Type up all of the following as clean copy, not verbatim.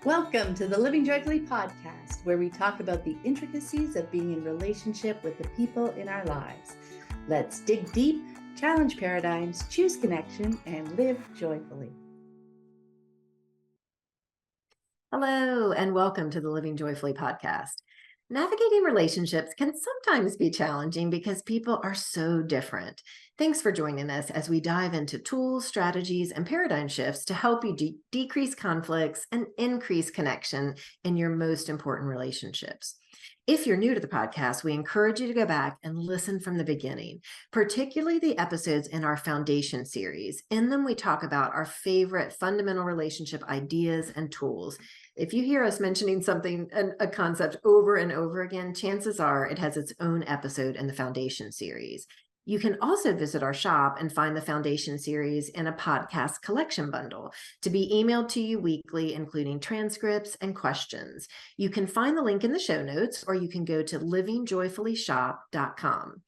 Welcome to the Living Joyfully podcast, where we talk about the intricacies of being in relationship with the people in our lives. Let's dig deep, challenge paradigms, choose connection, and live joyfully. Hello, and welcome to the Living Joyfully podcast. Navigating relationships can sometimes be challenging because people are so different. Thanks for joining us as we dive into tools, strategies, and paradigm shifts to help you decrease conflicts and increase connection in your most important relationships. If you're new to the podcast, we encourage you to go back and listen from the beginning, particularly the episodes in our Foundation series. In them, we talk about our favorite fundamental relationship ideas and tools. If you hear us mentioning something, a concept over and over again, chances are it has its own episode in the Foundation series. You can also visit our shop and find the Foundation series in a podcast collection bundle to be emailed to you weekly, including transcripts and questions. You can find the link in the show notes, or you can go to livingjoyfullyshop.com.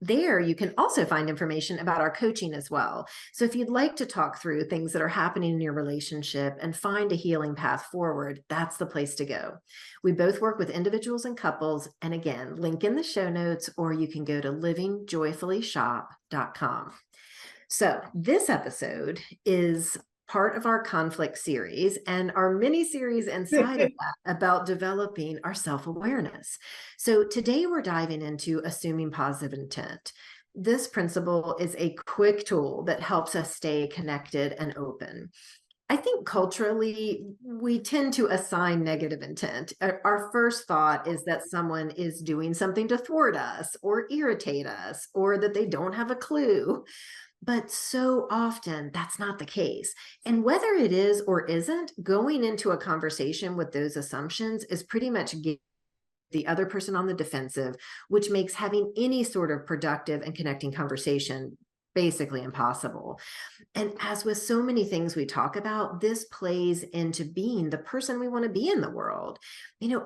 There, you can also find information about our coaching as well. So if you'd like to talk through things that are happening in your relationship and find a healing path forward, that's the place to go. We both work with individuals and couples. And again, link in the show notes, or you can go to livingjoyfullyshop.com. So this episode is part of our conflict series and our mini series inside of that about developing our self-awareness. So today we're diving into assuming positive intent. This principle is a quick tool that helps us stay connected and open. I think culturally, we tend to assign negative intent. Our first thought is that someone is doing something to thwart us or irritate us, or that they don't have a clue. But so often that's not the case. And whether it is or isn't, going into a conversation with those assumptions is pretty much the other person on the defensive, which makes having any sort of productive and connecting conversation basically impossible. And as with so many things we talk about, this plays into being the person we want to be in the world.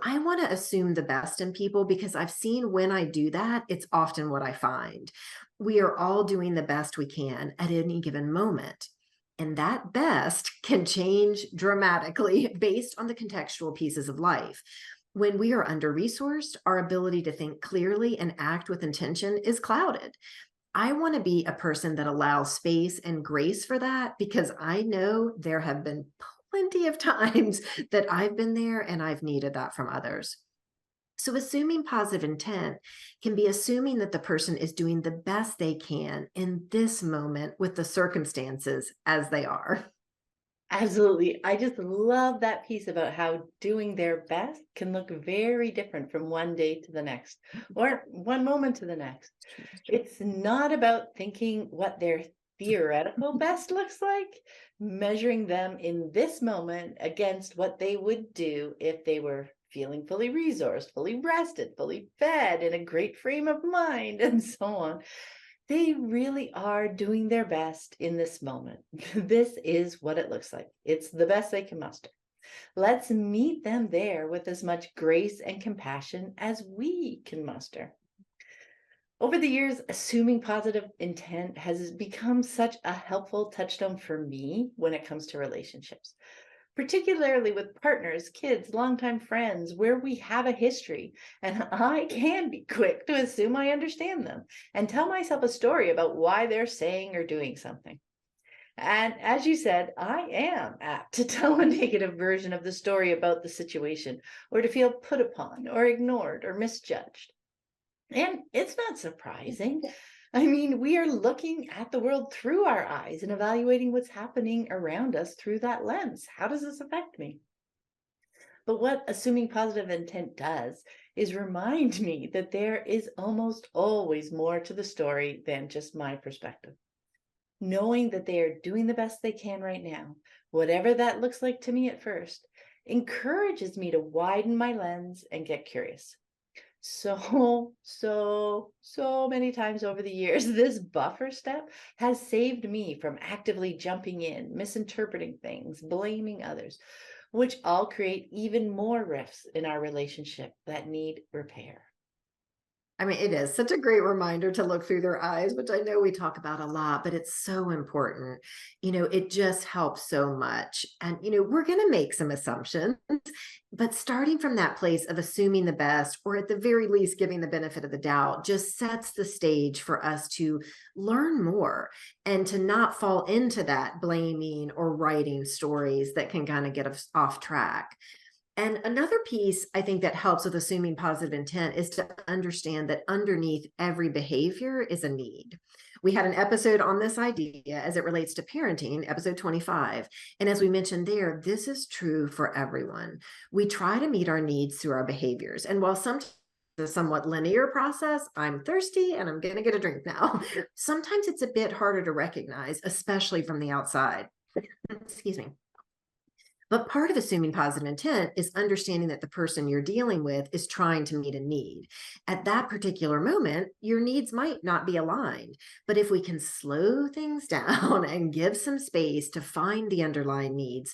I want to assume the best in people because I've seen when I do that, it's often what I find. We are all doing the best we can at any given moment. And that best can change dramatically based on the contextual pieces of life. When we are under-resourced, our ability to think clearly and act with intention is clouded. I want to be a person that allows space and grace for that because I know there have been plenty of times that I've been there and I've needed that from others. So assuming positive intent can be assuming that the person is doing the best they can in this moment with the circumstances as they are. Absolutely. I just love that piece about how doing their best can look very different from one day to the next or one moment to the next. It's not about thinking what their theoretical best looks like, measuring them in this moment against what they would do if they were feeling fully resourced, fully rested, fully fed, in a great frame of mind, and so on. They really are doing their best in this moment. This is what it looks like. It's the best they can muster. Let's meet them there with as much grace and compassion as we can muster. Over the years, assuming positive intent has become such a helpful touchstone for me when it comes to relationships, particularly with partners, kids, longtime friends, where we have a history. And I can be quick to assume I understand them and tell myself a story about why they're saying or doing something. And as you said, I am apt to tell a negative version of the story about the situation, or to feel put upon, or ignored, or misjudged. And it's not surprising. I mean, we are looking at the world through our eyes and evaluating what's happening around us through that lens. How does this affect me? But what assuming positive intent does is remind me that there is almost always more to the story than just my perspective. Knowing that they are doing the best they can right now, whatever that looks like to me at first, encourages me to widen my lens and get curious. So many times over the years, this buffer step has saved me from actively jumping in, misinterpreting things, blaming others, which all create even more rifts in our relationship that need repair. I mean, it is such a great reminder to look through their eyes, which I know we talk about a lot, but it's so important. It just helps so much. And, we're going to make some assumptions, but starting from that place of assuming the best, or at the very least, giving the benefit of the doubt, just sets the stage for us to learn more and to not fall into that blaming or writing stories that can kind of get us off track. And another piece I think that helps with assuming positive intent is to understand that underneath every behavior is a need. We had an episode on this idea as it relates to parenting, episode 25. And as we mentioned there, this is true for everyone. We try to meet our needs through our behaviors. And while sometimes it's a somewhat linear process, I'm thirsty and I'm going to get a drink now. Sometimes it's a bit harder to recognize, especially from the outside. Excuse me. But part of assuming positive intent is understanding that the person you're dealing with is trying to meet a need. At that particular moment, your needs might not be aligned. But if we can slow things down and give some space to find the underlying needs,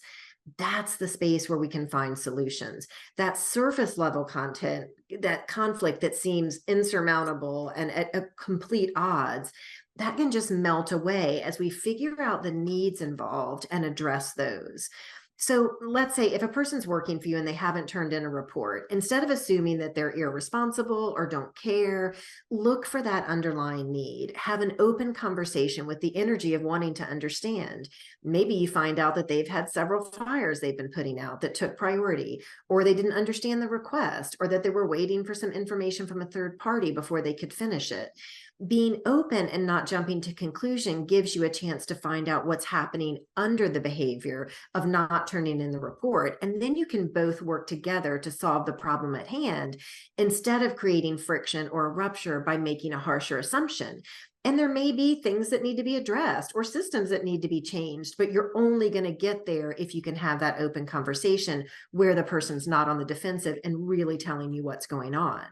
that's the space where we can find solutions. That surface level content, that conflict that seems insurmountable and at complete odds, that can just melt away as we figure out the needs involved and address those. So let's say if a person's working for you and they haven't turned in a report, instead of assuming that they're irresponsible or don't care, look for that underlying need. Have an open conversation with the energy of wanting to understand. Maybe you find out that they've had several fires they've been putting out that took priority, or they didn't understand the request, or that they were waiting for some information from a third party before they could finish it. Being open and not jumping to conclusion gives you a chance to find out what's happening under the behavior of not turning in the report. And then you can both work together to solve the problem at hand instead of creating friction or a rupture by making a harsher assumption. And there may be things that need to be addressed or systems that need to be changed, but you're only going to get there if you can have that open conversation where the person's not on the defensive and really telling you what's going on.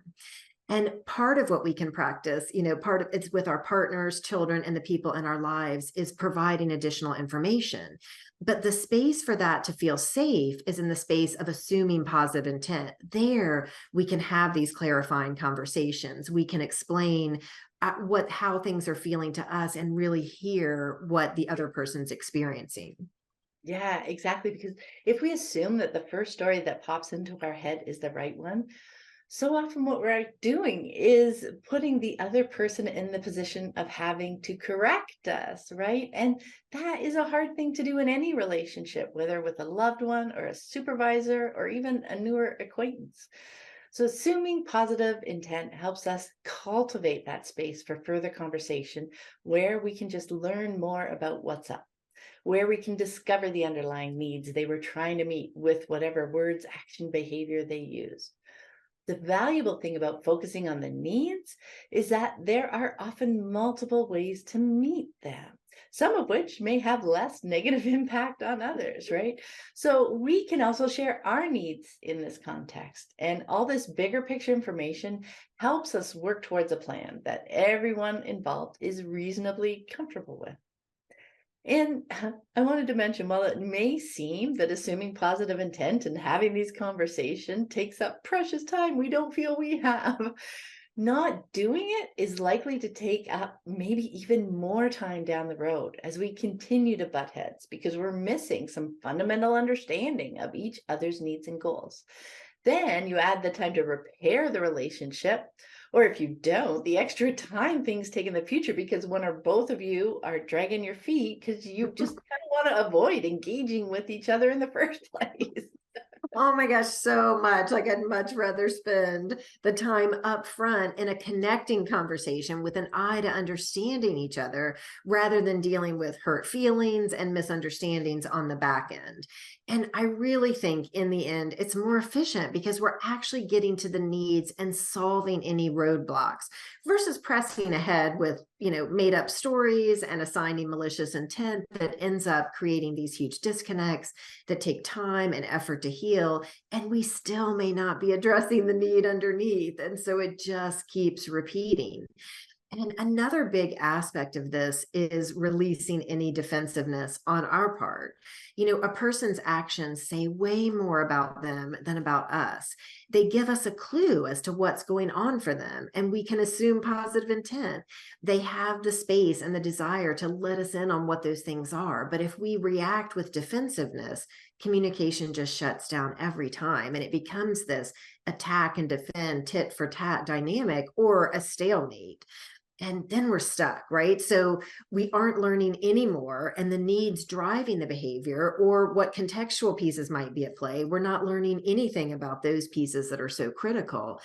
And part of what we can practice, part of it's with our partners, children, and the people in our lives is providing additional information. But the space for that to feel safe is in the space of assuming positive intent. There, we can have these clarifying conversations. We can explain how things are feeling to us and really hear what the other person's experiencing. Yeah, exactly. Because if we assume that the first story that pops into our head is the right one, so often what we're doing is putting the other person in the position of having to correct us, right? And that is a hard thing to do in any relationship, whether with a loved one or a supervisor or even a newer acquaintance. So assuming positive intent helps us cultivate that space for further conversation where we can just learn more about what's up, where we can discover the underlying needs they were trying to meet with whatever words, action, behavior they use. The valuable thing about focusing on the needs is that there are often multiple ways to meet them, some of which may have less negative impact on others, right? So we can also share our needs in this context. And all this bigger picture information helps us work towards a plan that everyone involved is reasonably comfortable with. And I wanted to mention, while it may seem that assuming positive intent and having these conversations takes up precious time we don't feel we have, not doing it is likely to take up maybe even more time down the road as we continue to butt heads because we're missing some fundamental understanding of each other's needs and goals. Then you add the time to repair the relationship, or if you don't, the extra time things take in the future because one or both of you are dragging your feet because you just kind of want to avoid engaging with each other in the first place. Oh my gosh, so much. Like I'd much rather spend the time up front in a connecting conversation with an eye to understanding each other rather than dealing with hurt feelings and misunderstandings on the back end. And I really think in the end, it's more efficient because we're actually getting to the needs and solving any roadblocks versus pressing ahead with, made up stories and assigning malicious intent that ends up creating these huge disconnects that take time and effort to heal. And we still may not be addressing the need underneath. And so it just keeps repeating. And another big aspect of this is releasing any defensiveness on our part. A person's actions say way more about them than about us. They give us a clue as to what's going on for them, and we can assume positive intent. They have the space and the desire to let us in on what those things are. But if we react with defensiveness, communication just shuts down every time, and it becomes this attack and defend, tit for tat dynamic, or a stalemate. And then we're stuck, right? So we aren't learning anymore, and the needs driving the behavior or what contextual pieces might be at play, we're not learning anything about those pieces that are so critical.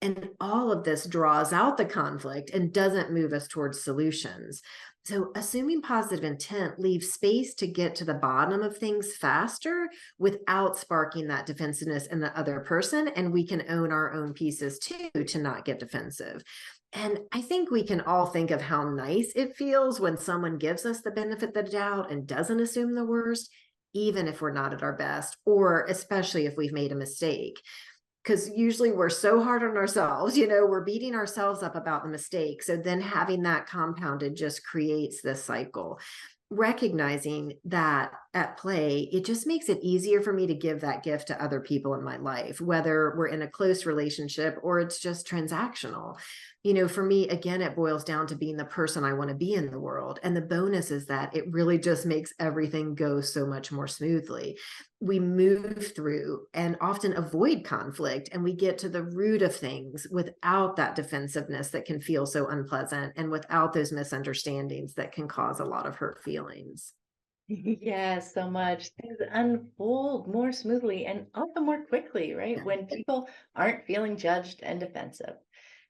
And all of this draws out the conflict and doesn't move us towards solutions. So assuming positive intent leaves space to get to the bottom of things faster without sparking that defensiveness in the other person. And we can own our own pieces too, to not get defensive. And I think we can all think of how nice it feels when someone gives us the benefit of the doubt and doesn't assume the worst, even if we're not at our best, or especially if we've made a mistake. Because usually we're so hard on ourselves, we're beating ourselves up about the mistake. So then having that compounded just creates this cycle. Recognizing that at play, it just makes it easier for me to give that gift to other people in my life, whether we're in a close relationship or it's just transactional. For me, again, it boils down to being the person I want to be in the world. And the bonus is that it really just makes everything go so much more smoothly. We move through and often avoid conflict, and we get to the root of things without that defensiveness that can feel so unpleasant, and without those misunderstandings that can cause a lot of hurt feelings. Yeah, so much. Things unfold more smoothly and often more quickly, right? Yeah. When people aren't feeling judged and defensive.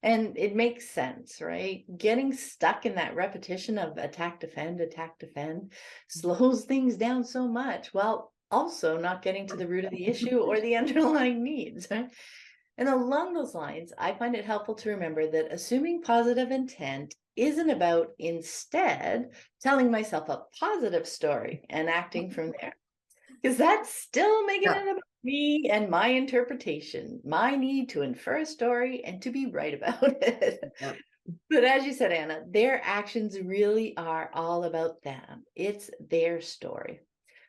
And it makes sense, right? Getting stuck in that repetition of attack, defend slows things down so much, while also not getting to the root of the issue or the underlying needs. Right? And along those lines, I find it helpful to remember that assuming positive intent isn't about instead telling myself a positive story and acting from there. Because that's still making Yeah. it about me and my interpretation, my need to infer a story and to be right about it. Yeah. But as you said, Anna, their actions really are all about them. It's their story.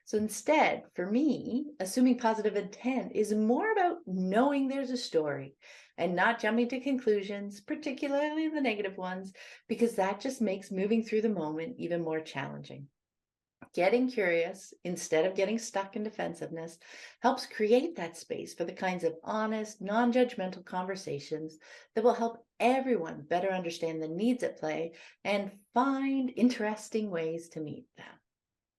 So instead, for me, assuming positive intent is more about knowing there's a story and not jumping to conclusions, particularly the negative ones, because that just makes moving through the moment even more challenging. Getting curious instead of getting stuck in defensiveness helps create that space for the kinds of honest, non-judgmental conversations that will help everyone better understand the needs at play and find interesting ways to meet them.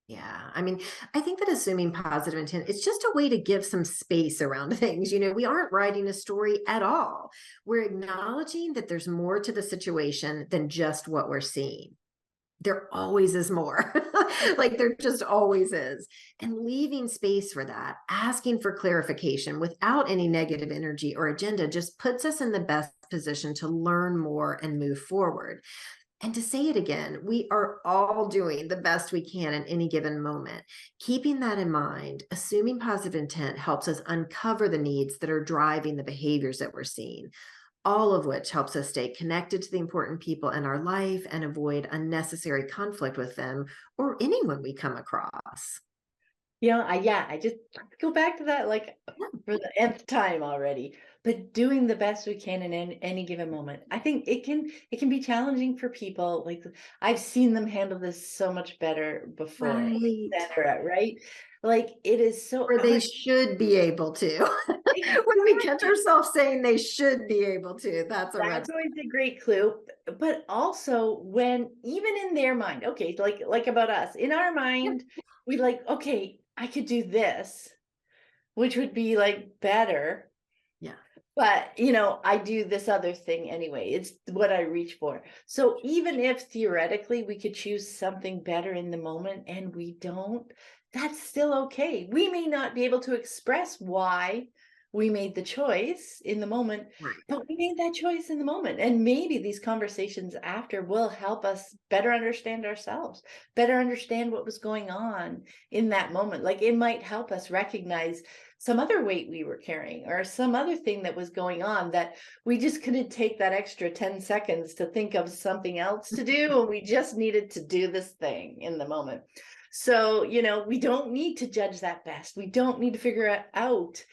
Yeah. I think that assuming positive intent, it's just a way to give some space around things. We aren't writing a story at all. We're acknowledging that there's more to the situation than just what we're seeing. There always is more. Like there just always is. And leaving space for that, asking for clarification without any negative energy or agenda, just puts us in the best position to learn more and move forward. And to say it again, we are all doing the best we can in any given moment. Keeping that in mind, assuming positive intent helps us uncover the needs that are driving the behaviors that we're seeing, all of which helps us stay connected to the important people in our life and avoid unnecessary conflict with them or anyone we come across. I just go back to that like for the nth time already. But doing the best we can in any given moment. I think it can be challenging for people. Like I've seen them handle this so much better before, Right. etc. Right? Like it is so Or they should be able to. When we catch ourselves saying they should be able to, that's a red That's always a great clue. But also when even in their mind, okay, like about us, in our flag. mind, we like, okay, I could do this, which would be like better. Yeah. But, I do this other thing anyway. It's what I reach for. So even if theoretically we could choose something better in the moment and we don't, that's still okay. We may not be able to express why we made the choice in the moment, Right. but we made that choice in the moment. And maybe these conversations after will help us better understand ourselves, better understand what was going on in that moment. Like it might help us recognize some other weight we were carrying or some other thing that was going on that we just couldn't take that extra 10 seconds to think of something else to do. And we just needed to do this thing in the moment. So, we don't need to judge that best. We don't need to figure out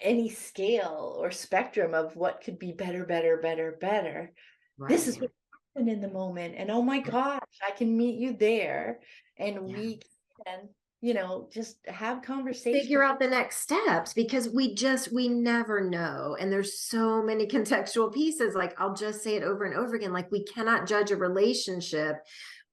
any scale or spectrum of what could be better, better, better, better. This is Right. what happened in the moment. And oh my gosh, I can meet you there. And Yeah. we can, just have Figure conversation. out the next steps, because we never know. And there's so many contextual pieces. Like, I'll just say it over and over again, like, we cannot judge a relationship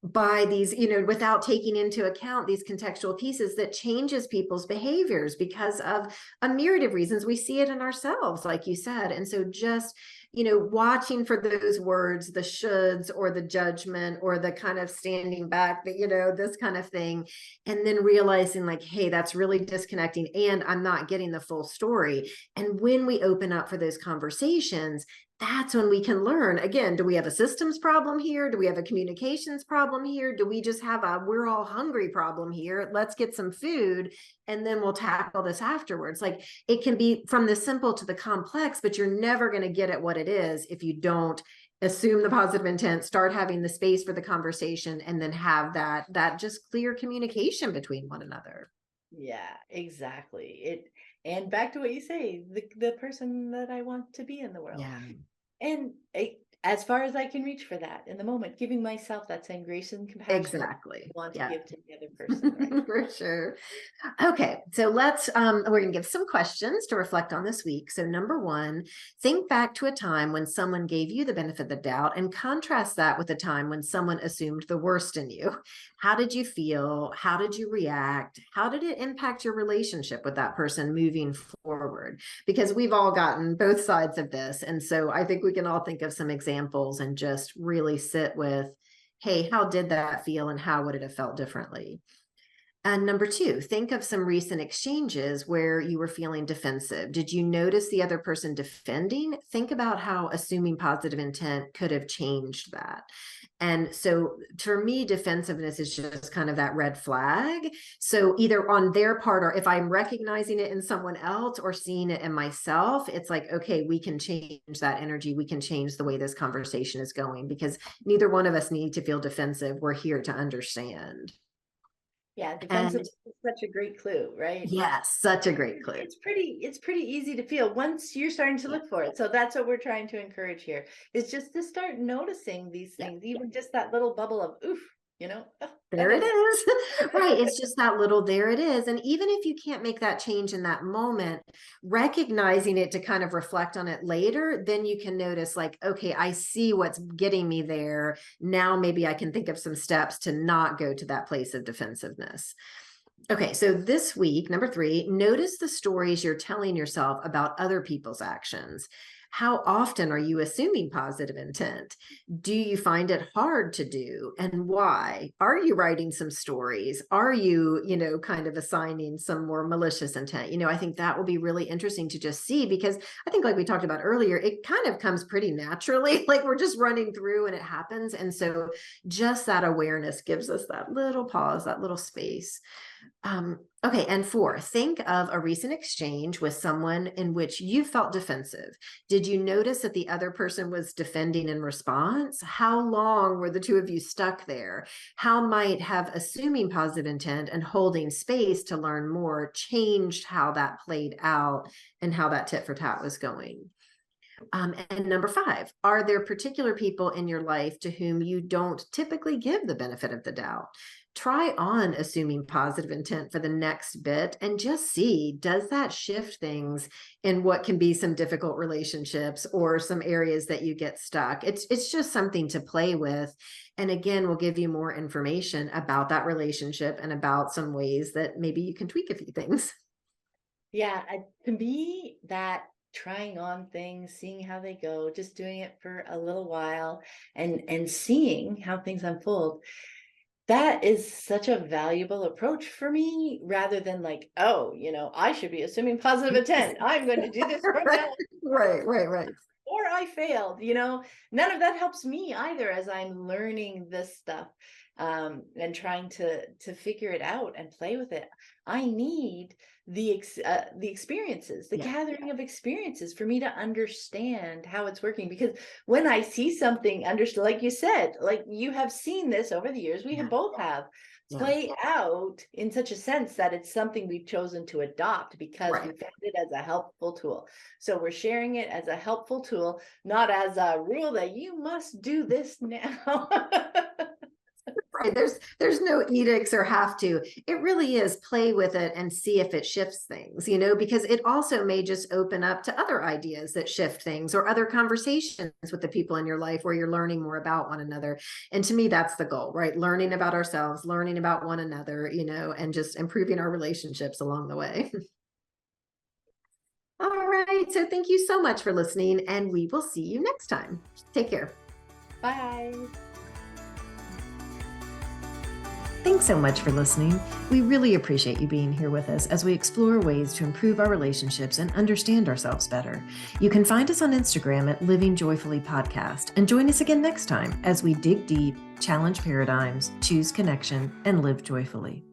by these, without taking into account these contextual pieces that changes people's behaviors because of a myriad of reasons. We see it in ourselves, like you said. And so just, watching for those words, the shoulds or the judgment or the kind of standing back, that, this kind of thing. And then realizing like, hey, that's really disconnecting and I'm not getting the full story. And when we open up for those conversations, that's when we can learn. Again, do we have a systems problem here? Do we have a communications problem here? Do we just have a we're all hungry problem here? Let's get some food and then we'll tackle this afterwards. Like, it can be from the simple to the complex, but you're never going to get at what it is if you don't assume the positive intent, start having the space for the conversation, and then have that just clear communication between one another. Yeah, exactly. And back to what you say, the person that I want to be in the world. Yeah. And as far as I can reach for that in the moment, giving myself that same grace and compassion Exactly. I want to Yeah. give to the other person, right? For sure. Okay, so we're gonna give some questions to reflect on this week. So number one, think back to a time when someone gave you the benefit of the doubt and contrast that with a time when someone assumed the worst in you. How did you feel? How did you react? How did it impact your relationship with that person moving forward? Because we've all gotten both sides of this. And so I think we can all think of some examples and just really sit with, hey, how did that feel and how would it have felt differently? And number two, think of some recent exchanges where you were feeling defensive. Did you notice the other person defending? Think about how assuming positive intent could have changed that. And so for me, defensiveness is just kind of that red flag. So either on their part, or if I'm recognizing it in someone else or seeing it in myself, it's like, okay, we can change that energy. We can change the way this conversation is going, because neither one of us need to feel defensive. We're here to understand. Yeah, defensive And is such a great clue, right? yes, such a great clue. It's pretty easy to feel once you're starting to Yeah. look for it. So that's what we're trying to encourage here, is just to start noticing these Yeah. things, even just that little bubble of oof, oh, There that it is. is. Right. It's just that little, there it is. And even if you can't make that change in that moment, recognizing it to kind of reflect on it later, then you can notice like, okay, I see what's getting me there. Now maybe I can think of some steps to not go to that place of defensiveness. Okay, so this week, number three, notice the stories you're telling yourself about other people's actions. How often are you assuming positive intent? Do you find it hard to do, and why? Are you writing some stories? Are you, kind of assigning some more malicious intent? I think that will be really interesting to just see, because I think, like we talked about earlier, it kind of comes pretty naturally, like we're just running through and it happens. And so just that awareness gives us that little pause, that little space. Okay, and four, think of a recent exchange with someone in which you felt defensive. Did you notice that the other person was defending in response? How long were the two of you stuck there? How might have assuming positive intent and holding space to learn more changed how that played out and how that tit for tat was going? And number five, are there particular people in your life to whom you don't typically give the benefit of the doubt? Try on assuming positive intent for the next bit and just see, does that shift things in what can be some difficult relationships or some areas that you get stuck? It's just something to play with. And again, we'll give you more information about that relationship and about some ways that maybe you can tweak a few things. Yeah, to me, that trying on things, seeing how they go, just doing it for a little while and seeing how things unfold, that is such a valuable approach for me, rather than like, oh, I should be assuming positive intent. I'm going to do this from now on, Right. or I failed. None of that helps me either as I'm learning this stuff, and trying to figure it out and play with it. I need the experiences, the Yeah. gathering of experiences, for me to understand how it's working. Because when I see something, like you said, like you have seen this over the years, we have both have, Yeah. play out in such a sense that it's something we've chosen to adopt because we Right. found it as a helpful tool. So we're sharing it as a helpful tool, not as a rule that you must do this now. Right. There's no edicts or have to. It really is play with it and see if it shifts things, because it also may just open up to other ideas that shift things or other conversations with the people in your life where you're learning more about one another. And to me, that's the goal, right? Learning about ourselves, learning about one another, and just improving our relationships along the way. All right. So thank you so much for listening, and we will see you next time. Take care. Bye. Thanks so much for listening. We really appreciate you being here with us as we explore ways to improve our relationships and understand ourselves better. You can find us on Instagram at Living Joyfully Podcast, and join us again next time as we dig deep, challenge paradigms, choose connection, and live joyfully.